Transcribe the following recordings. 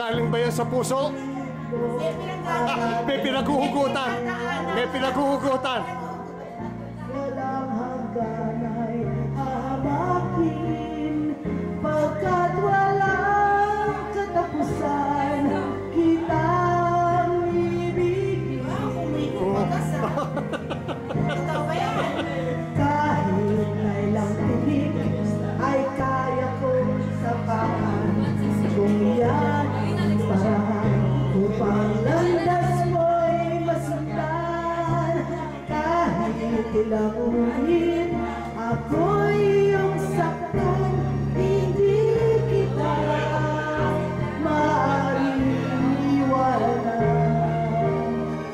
Galing ba yan sa puso? May pinaghuhugutan. May pinaghuhugutan. Walang hanggan ay hahabakin, pagkat walang katapusan kitang ibigin. Kahit na ilang tinig ay kaya kong sapakan, kung yan ang paraan upang landas mo'y masundan. Kahit ilang ulit ako'y iyong saktong hindi kita maaaring iwanan.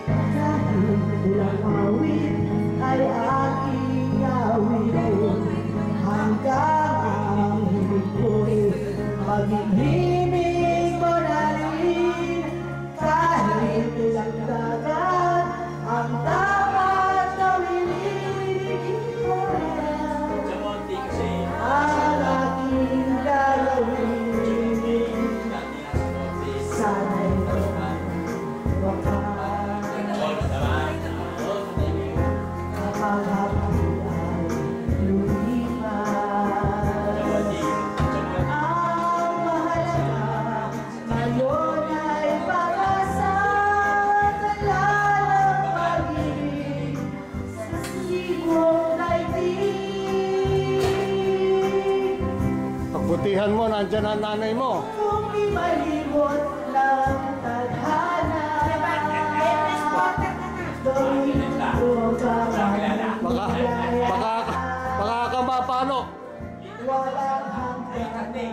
Kahit ilang awit ay aking awitin, hanggang ang hibig ko'y maghihimig mo na rin. Kahit ilang dagat ang dapat tawilin ko ang aking gagawin. Sana'y wakas kapag hapon ay lumipas. Ang mahalaga ngayon ay para sa kalalang pag-ibig sa sibong daigdig. Pagbutihan mo, nandyan ang nanay mo. Kung imalibot lang tadhana, gawin ko Baka ka mapano. walang hanggan ay